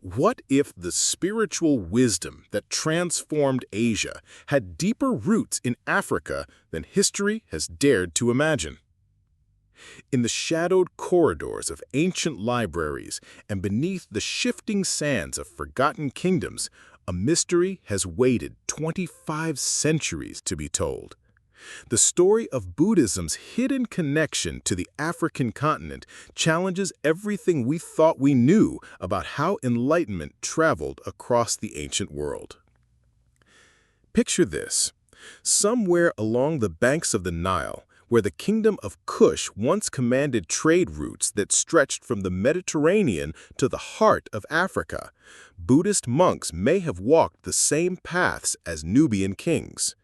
What if the spiritual wisdom that transformed Asia had deeper roots in Africa than history has dared to imagine? In the shadowed corridors of ancient libraries and beneath the shifting sands of forgotten kingdoms, a mystery has waited 25 centuries to be told. The story of Buddhism's hidden connection to the African continent challenges everything we thought we knew about how enlightenment traveled across the ancient world. Picture this. Somewhere along the banks of the Nile, where the Kingdom of Kush once commanded trade routes that stretched from the Mediterranean to the heart of Africa, Buddhist monks may have walked the same paths as Nubian kings.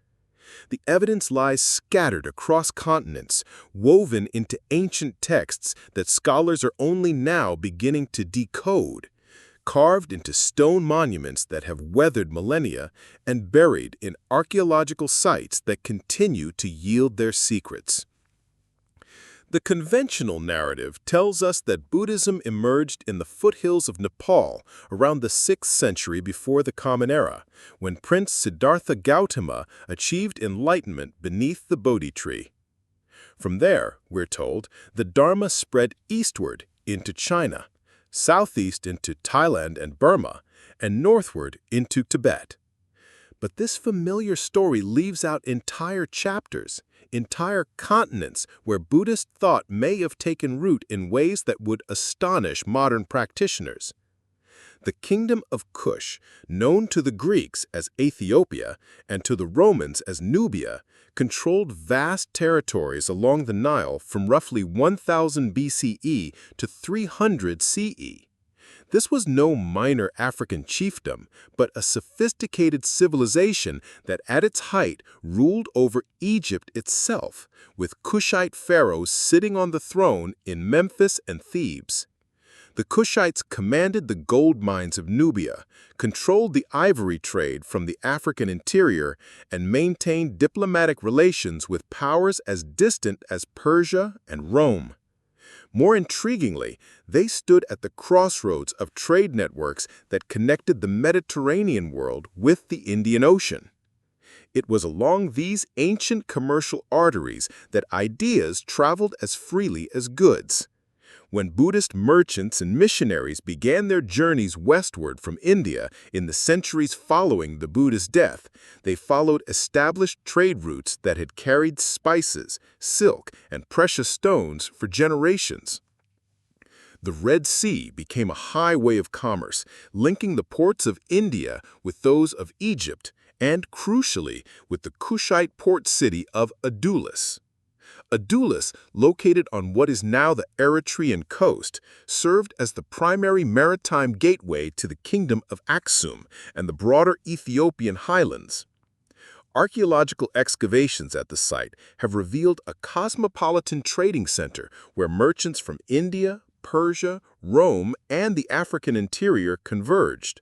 The evidence lies scattered across continents, woven into ancient texts that scholars are only now beginning to decode, carved into stone monuments that have weathered millennia, and buried in archaeological sites that continue to yield their secrets. The conventional narrative tells us that Buddhism emerged in the foothills of Nepal around the 6th century before the Common Era, when Prince Siddhartha Gautama achieved enlightenment beneath the Bodhi tree. From there, we're told, the Dharma spread eastward into China, southeast into Thailand and Burma, and northward into Tibet. But this familiar story leaves out entire chapters, entire continents where Buddhist thought may have taken root in ways that would astonish modern practitioners. The Kingdom of Kush, known to the Greeks as Ethiopia and to the Romans as Nubia, controlled vast territories along the Nile from roughly 1000 BCE to 300 CE. This was no minor African chiefdom, but a sophisticated civilization that at its height ruled over Egypt itself, with Kushite pharaohs sitting on the throne in Memphis and Thebes. The Kushites commanded the gold mines of Nubia, controlled the ivory trade from the African interior, and maintained diplomatic relations with powers as distant as Persia and Rome. More intriguingly, they stood at the crossroads of trade networks that connected the Mediterranean world with the Indian Ocean. It was along these ancient commercial arteries that ideas traveled as freely as goods. When Buddhist merchants and missionaries began their journeys westward from India in the centuries following the Buddha's death, they followed established trade routes that had carried spices, silk, and precious stones for generations. The Red Sea became a highway of commerce, linking the ports of India with those of Egypt, and, crucially, with the Kushite port city of Adulis. Adulis, located on what is now the Eritrean coast, served as the primary maritime gateway to the Kingdom of Aksum and the broader Ethiopian highlands. Archaeological excavations at the site have revealed a cosmopolitan trading center where merchants from India, Persia, Rome, and the African interior converged.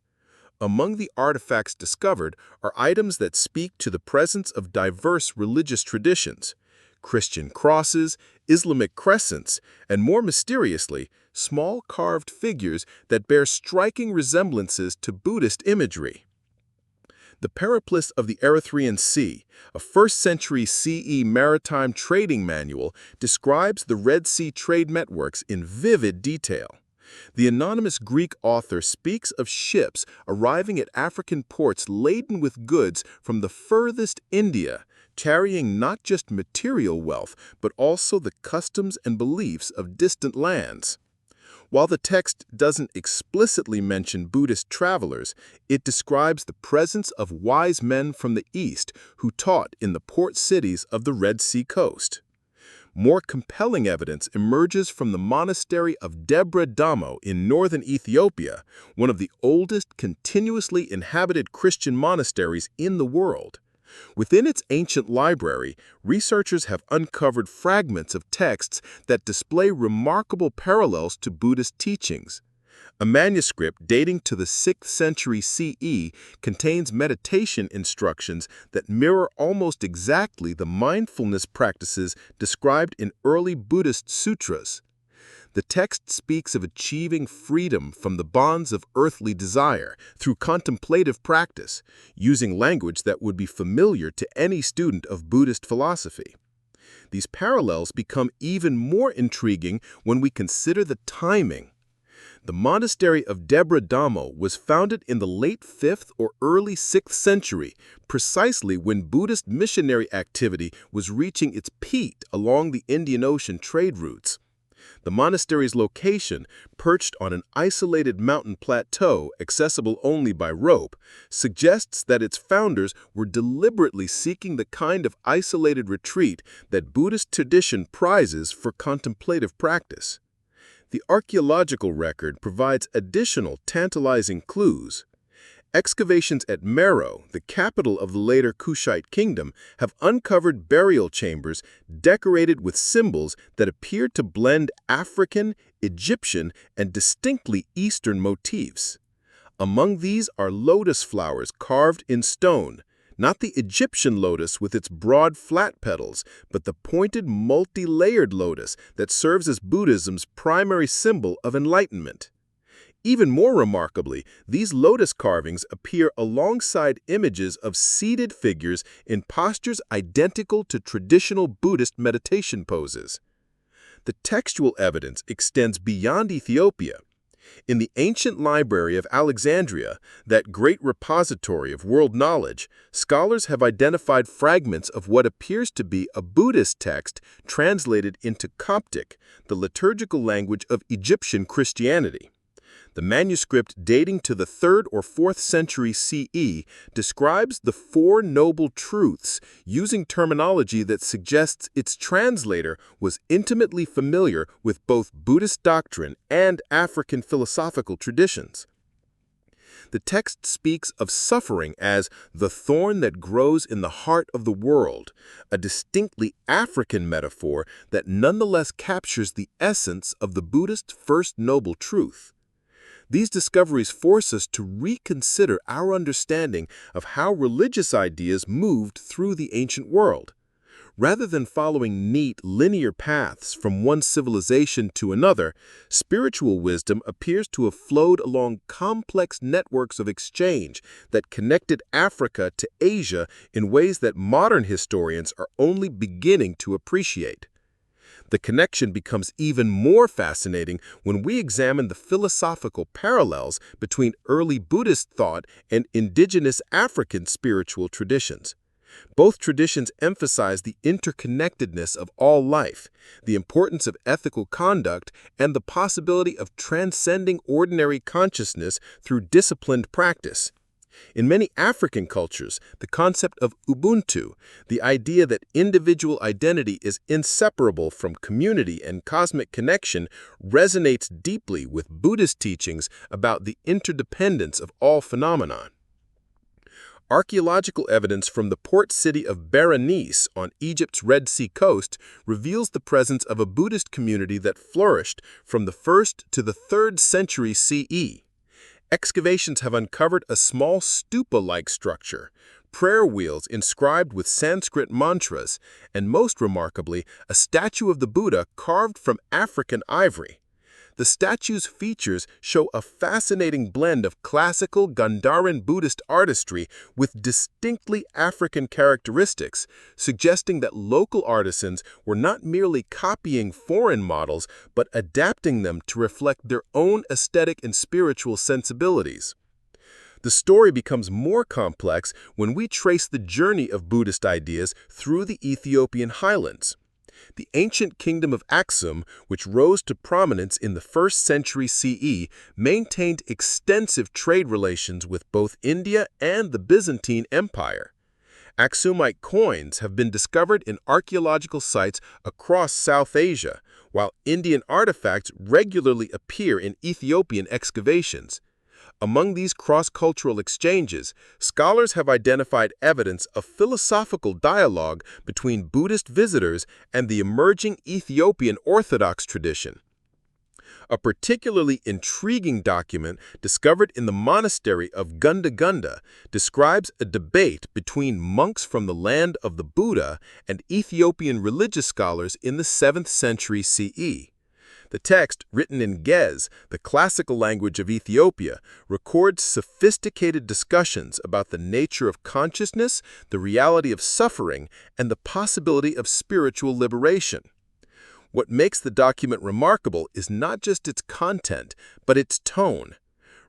Among the artifacts discovered are items that speak to the presence of diverse religious traditions: Christian crosses, Islamic crescents, and more mysteriously, small carved figures that bear striking resemblances to Buddhist imagery. The Periplus of the Erythraean Sea, a 1st century CE maritime trading manual, describes the Red Sea trade networks in vivid detail. The anonymous Greek author speaks of ships arriving at African ports laden with goods from the furthest India, carrying not just material wealth, but also the customs and beliefs of distant lands. While the text doesn't explicitly mention Buddhist travelers, it describes the presence of wise men from the East who taught in the port cities of the Red Sea coast. More compelling evidence emerges from the monastery of Debre Damo in northern Ethiopia, one of the oldest continuously inhabited Christian monasteries in the world. Within its ancient library, researchers have uncovered fragments of texts that display remarkable parallels to Buddhist teachings. A manuscript dating to the 6th century CE contains meditation instructions that mirror almost exactly the mindfulness practices described in early Buddhist sutras. The text speaks of achieving freedom from the bonds of earthly desire through contemplative practice, using language that would be familiar to any student of Buddhist philosophy. These parallels become even more intriguing when we consider the timing. The monastery of Debre Damo was founded in the late 5th or early 6th century, precisely when Buddhist missionary activity was reaching its peak along the Indian Ocean trade routes. The monastery's location, perched on an isolated mountain plateau accessible only by rope, suggests that its founders were deliberately seeking the kind of isolated retreat that Buddhist tradition prizes for contemplative practice. The archaeological record provides additional tantalizing clues. Excavations at Meroe, the capital of the later Kushite kingdom, have uncovered burial chambers decorated with symbols that appear to blend African, Egyptian, and distinctly Eastern motifs. Among these are lotus flowers carved in stone, not the Egyptian lotus with its broad flat petals, but the pointed multi-layered lotus that serves as Buddhism's primary symbol of enlightenment. Even more remarkably, these lotus carvings appear alongside images of seated figures in postures identical to traditional Buddhist meditation poses. The textual evidence extends beyond Ethiopia. In the ancient library of Alexandria, that great repository of world knowledge, scholars have identified fragments of what appears to be a Buddhist text translated into Coptic, the liturgical language of Egyptian Christianity. The manuscript, dating to the 3rd or 4th century CE, describes the Four Noble Truths using terminology that suggests its translator was intimately familiar with both Buddhist doctrine and African philosophical traditions. The text speaks of suffering as the thorn that grows in the heart of the world, a distinctly African metaphor that nonetheless captures the essence of the Buddhist First Noble Truth. These discoveries force us to reconsider our understanding of how religious ideas moved through the ancient world. Rather than following neat, linear paths from one civilization to another, spiritual wisdom appears to have flowed along complex networks of exchange that connected Africa to Asia in ways that modern historians are only beginning to appreciate. The connection becomes even more fascinating when we examine the philosophical parallels between early Buddhist thought and indigenous African spiritual traditions. Both traditions emphasize the interconnectedness of all life, the importance of ethical conduct, and the possibility of transcending ordinary consciousness through disciplined practice. In many African cultures, the concept of Ubuntu, the idea that individual identity is inseparable from community and cosmic connection, resonates deeply with Buddhist teachings about the interdependence of all phenomena. Archaeological evidence from the port city of Berenice on Egypt's Red Sea coast reveals the presence of a Buddhist community that flourished from the 1st to the 3rd century CE. Excavations have uncovered a small stupa-like structure, prayer wheels inscribed with Sanskrit mantras, and most remarkably, a statue of the Buddha carved from African ivory. The statue's features show a fascinating blend of classical Gandharan Buddhist artistry with distinctly African characteristics, suggesting that local artisans were not merely copying foreign models, but adapting them to reflect their own aesthetic and spiritual sensibilities. The story becomes more complex when we trace the journey of Buddhist ideas through the Ethiopian highlands. The ancient kingdom of Aksum, which rose to prominence in the 1st century CE, maintained extensive trade relations with both India and the Byzantine Empire. Aksumite coins have been discovered in archaeological sites across South Asia, while Indian artifacts regularly appear in Ethiopian excavations. Among these cross-cultural exchanges, scholars have identified evidence of philosophical dialogue between Buddhist visitors and the emerging Ethiopian Orthodox tradition. A particularly intriguing document discovered in the monastery of Gunda describes a debate between monks from the land of the Buddha and Ethiopian religious scholars in the 7th century CE. The text, written in Ge'ez, the classical language of Ethiopia, records sophisticated discussions about the nature of consciousness, the reality of suffering, and the possibility of spiritual liberation. What makes the document remarkable is not just its content, but its tone.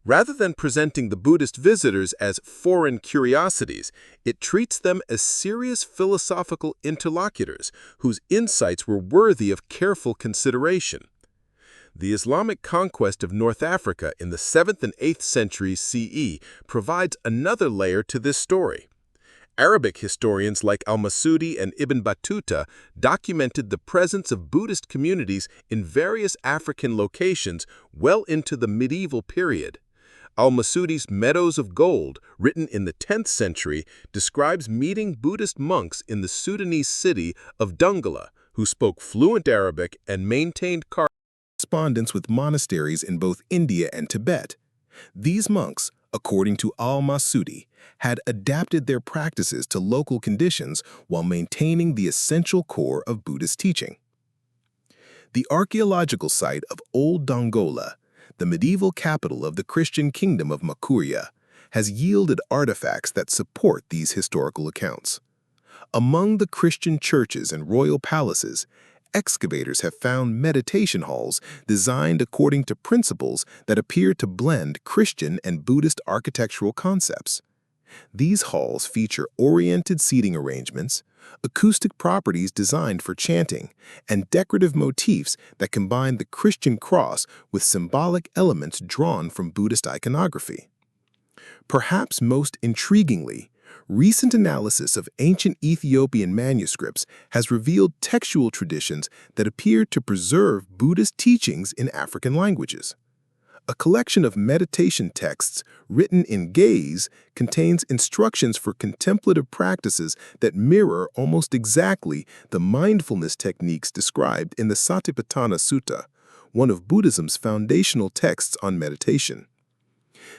Rather than presenting the Buddhist visitors as foreign curiosities, it treats them as serious philosophical interlocutors whose insights were worthy of careful consideration. The Islamic conquest of North Africa in the 7th and 8th centuries CE provides another layer to this story. Arabic historians like al-Masudi and Ibn Battuta documented the presence of Buddhist communities in various African locations well into the medieval period. Al-Masudi's Meadows of Gold, written in the 10th century, describes meeting Buddhist monks in the Sudanese city of Dongola, who spoke fluent Arabic and maintained correspondence with monasteries in both India and Tibet. These monks, according to al-Masudi, had adapted their practices to local conditions while maintaining the essential core of Buddhist teaching. The archaeological site of Old Dongola, the medieval capital of the Christian Kingdom of Kush, has yielded artifacts that support these historical accounts. Among the Christian churches and royal palaces, excavators have found meditation halls designed according to principles that appear to blend Christian and Buddhist architectural concepts. These halls feature oriented seating arrangements, acoustic properties designed for chanting, and decorative motifs that combine the Christian cross with symbolic elements drawn from Buddhist iconography. Perhaps most intriguingly, recent analysis of ancient Ethiopian manuscripts has revealed textual traditions that appear to preserve Buddhist teachings in African languages. A collection of meditation texts written in Ge'ez contains instructions for contemplative practices that mirror almost exactly the mindfulness techniques described in the Satipatthana Sutta, one of Buddhism's foundational texts on meditation.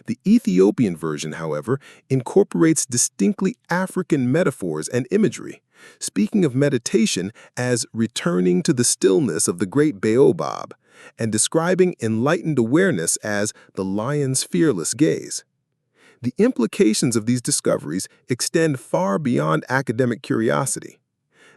The Ethiopian version, however, incorporates distinctly African metaphors and imagery, speaking of meditation as returning to the stillness of the great baobab, and describing enlightened awareness as the lion's fearless gaze. The implications of these discoveries extend far beyond academic curiosity.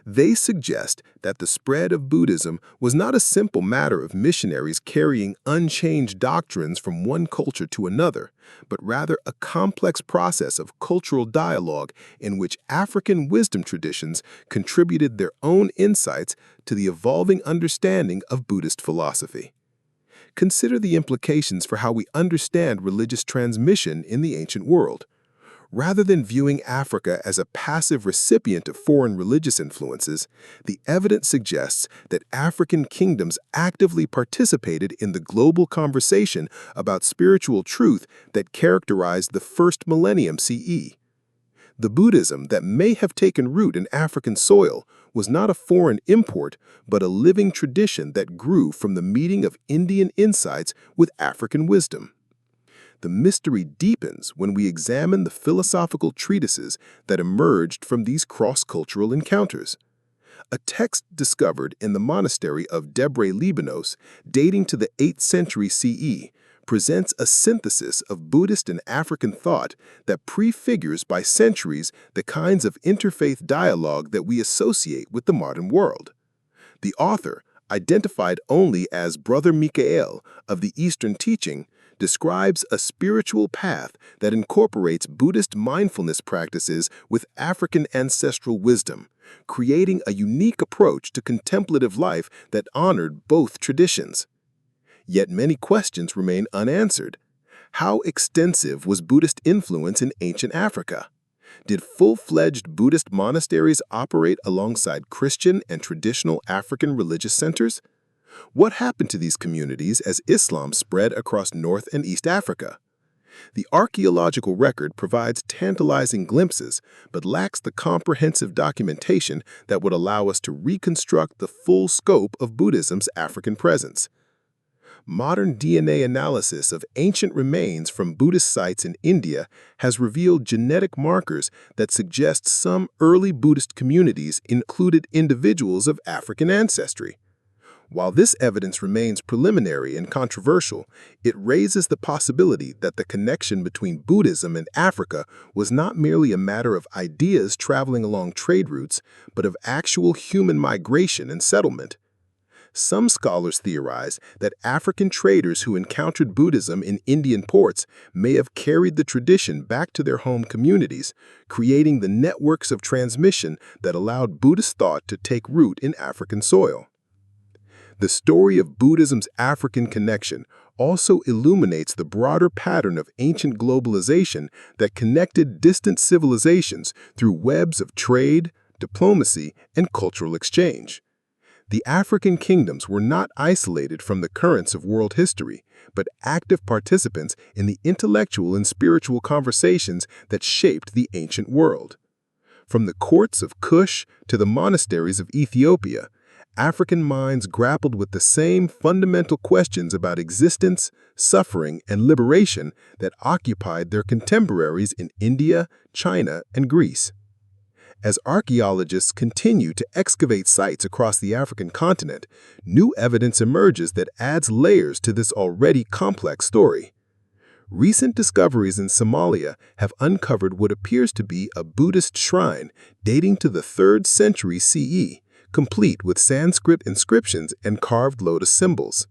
They suggest that the spread of Buddhism was not a simple matter of missionaries carrying unchanged doctrines from one culture to another, but rather a complex process of cultural dialogue in which African wisdom traditions contributed their own insights to the evolving understanding of Buddhist philosophy. Consider the implications for how we understand religious transmission in the ancient world. Rather than viewing Africa as a passive recipient of foreign religious influences, the evidence suggests that African kingdoms actively participated in the global conversation about spiritual truth that characterized the first millennium CE. The Buddhism that may have taken root in African soil was not a foreign import, but a living tradition that grew from the meeting of Indian insights with African wisdom. The mystery deepens when we examine the philosophical treatises that emerged from these cross-cultural encounters. A text discovered in the monastery of Debre Damo, dating to the 8th century CE, presents a synthesis of Buddhist and African thought that prefigures by centuries the kinds of interfaith dialogue that we associate with the modern world. The author, identified only as Brother Michael of the Eastern teaching, describes a spiritual path that incorporates Buddhist mindfulness practices with African ancestral wisdom, creating a unique approach to contemplative life that honored both traditions. Yet many questions remain unanswered. How extensive was Buddhist influence in ancient Africa? Did full-fledged Buddhist monasteries operate alongside Christian and traditional African religious centers? What happened to these communities as Islam spread across North and East Africa? The archaeological record provides tantalizing glimpses, but lacks the comprehensive documentation that would allow us to reconstruct the full scope of Buddhism's African presence. Modern DNA analysis of ancient remains from Buddhist sites in India has revealed genetic markers that suggest some early Buddhist communities included individuals of African ancestry. While this evidence remains preliminary and controversial, it raises the possibility that the connection between Buddhism and Africa was not merely a matter of ideas traveling along trade routes, but of actual human migration and settlement. Some scholars theorize that African traders who encountered Buddhism in Indian ports may have carried the tradition back to their home communities, creating the networks of transmission that allowed Buddhist thought to take root in African soil. The story of Buddhism's African connection also illuminates the broader pattern of ancient globalization that connected distant civilizations through webs of trade, diplomacy, and cultural exchange. The African kingdoms were not isolated from the currents of world history, but active participants in the intellectual and spiritual conversations that shaped the ancient world. From the courts of Kush to the monasteries of Ethiopia, African minds grappled with the same fundamental questions about existence, suffering, and liberation that occupied their contemporaries in India, China, and Greece. As archaeologists continue to excavate sites across the African continent, new evidence emerges that adds layers to this already complex story. Recent discoveries in Somalia have uncovered what appears to be a Buddhist shrine dating to the 3rd century CE, complete with Sanskrit inscriptions and carved lotus symbols.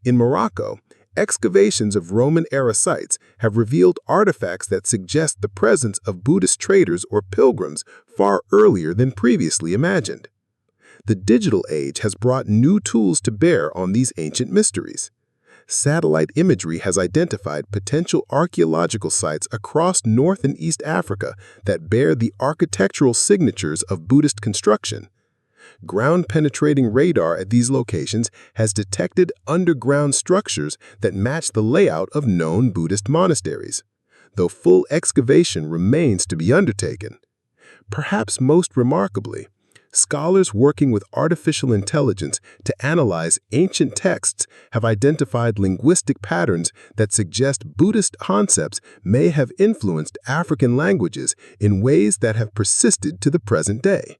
In Morocco, excavations of Roman-era sites have revealed artifacts that suggest the presence of Buddhist traders or pilgrims far earlier than previously imagined. The digital age has brought new tools to bear on these ancient mysteries. Satellite imagery has identified potential archaeological sites across North and East Africa that bear the architectural signatures of Buddhist construction. Ground-penetrating radar at these locations has detected underground structures that match the layout of known Buddhist monasteries, though full excavation remains to be undertaken. Perhaps most remarkably, scholars working with artificial intelligence to analyze ancient texts have identified linguistic patterns that suggest Buddhist concepts may have influenced African languages in ways that have persisted to the present day.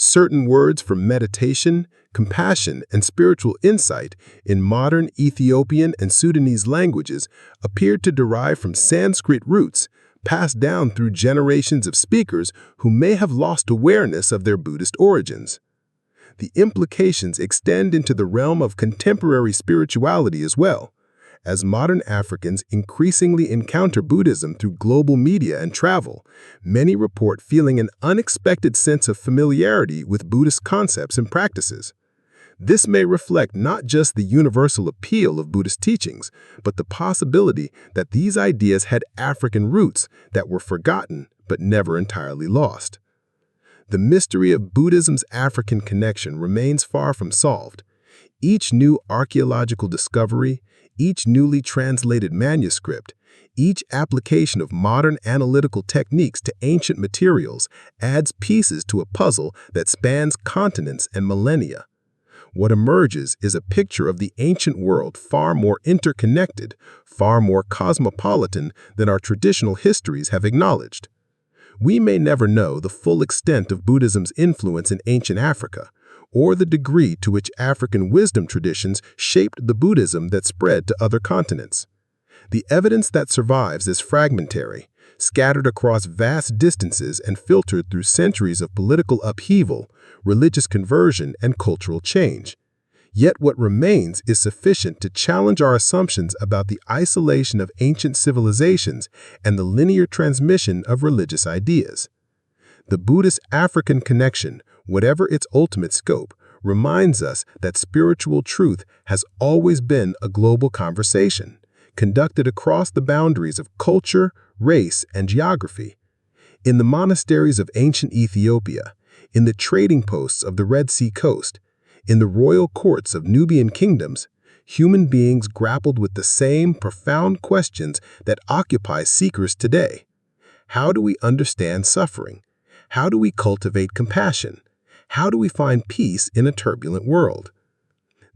Certain words for meditation, compassion, and spiritual insight in modern Ethiopian and Sudanese languages appeared to derive from Sanskrit roots, passed down through generations of speakers who may have lost awareness of their Buddhist origins. The implications extend into the realm of contemporary spirituality as well. As modern Africans increasingly encounter Buddhism through global media and travel, many report feeling an unexpected sense of familiarity with Buddhist concepts and practices. This may reflect not just the universal appeal of Buddhist teachings, but the possibility that these ideas had African roots that were forgotten but never entirely lost. The mystery of Buddhism's African connection remains far from solved. Each new archaeological discovery, each newly translated manuscript, each application of modern analytical techniques to ancient materials adds pieces to a puzzle that spans continents and millennia. What emerges is a picture of the ancient world far more interconnected, far more cosmopolitan than our traditional histories have acknowledged. We may never know the full extent of Buddhism's influence in ancient Africa, or the degree to which African wisdom traditions shaped the Buddhism that spread to other continents. The evidence that survives is fragmentary, scattered across vast distances and filtered through centuries of political upheaval, religious conversion, and cultural change. Yet what remains is sufficient to challenge our assumptions about the isolation of ancient civilizations and the linear transmission of religious ideas. The Buddhist-African connection, whatever its ultimate scope, reminds us that spiritual truth has always been a global conversation, conducted across the boundaries of culture, race, and geography. In the monasteries of ancient Ethiopia, in the trading posts of the Red Sea coast, in the royal courts of Nubian kingdoms, human beings grappled with the same profound questions that occupy seekers today. How do we understand suffering? How do we cultivate compassion? How do we find peace in a turbulent world?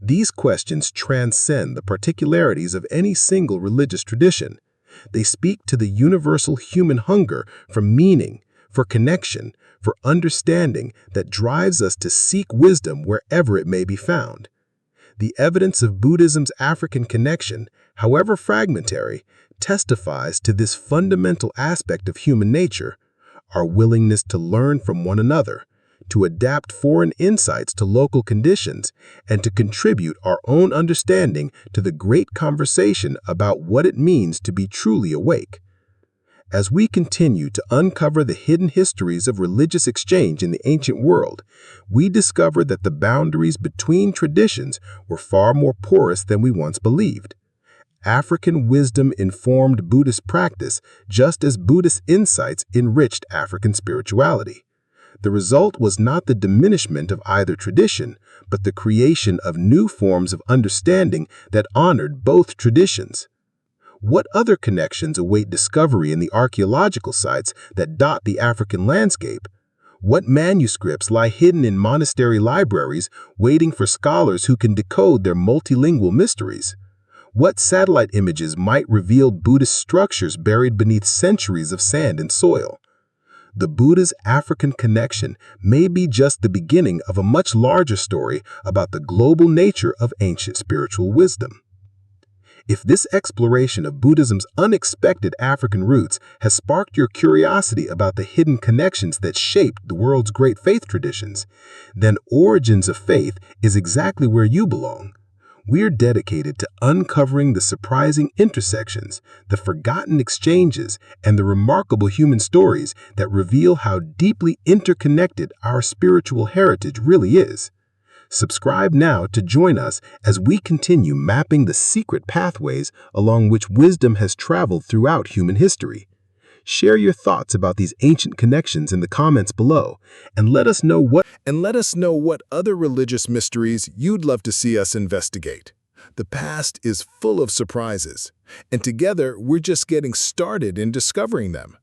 These questions transcend the particularities of any single religious tradition. They speak to the universal human hunger for meaning, for connection, for understanding that drives us to seek wisdom wherever it may be found. The evidence of Buddhism's African connection, however fragmentary, testifies to this fundamental aspect of human nature, our willingness to learn from one another, to adapt foreign insights to local conditions, and to contribute our own understanding to the great conversation about what it means to be truly awake. As we continue to uncover the hidden histories of religious exchange in the ancient world, we discover that the boundaries between traditions were far more porous than we once believed. African wisdom informed Buddhist practice just as Buddhist insights enriched African spirituality. The result was not the diminishment of either tradition, but the creation of new forms of understanding that honored both traditions. What other connections await discovery in the archaeological sites that dot the African landscape? What manuscripts lie hidden in monastery libraries waiting for scholars who can decode their multilingual mysteries? What satellite images might reveal Buddhist structures buried beneath centuries of sand and soil? The Buddha's African connection may be just the beginning of a much larger story about the global nature of ancient spiritual wisdom. If this exploration of Buddhism's unexpected African roots has sparked your curiosity about the hidden connections that shaped the world's great faith traditions, then Origins of Faith is exactly where you belong. We're dedicated to uncovering the surprising intersections, the forgotten exchanges, and the remarkable human stories that reveal how deeply interconnected our spiritual heritage really is. Subscribe now to join us as we continue mapping the secret pathways along which wisdom has traveled throughout human history. Share your thoughts about these ancient connections in the comments below, and let us know what other religious mysteries you'd love to see us investigate. The past is full of surprises, and together we're just getting started in discovering them.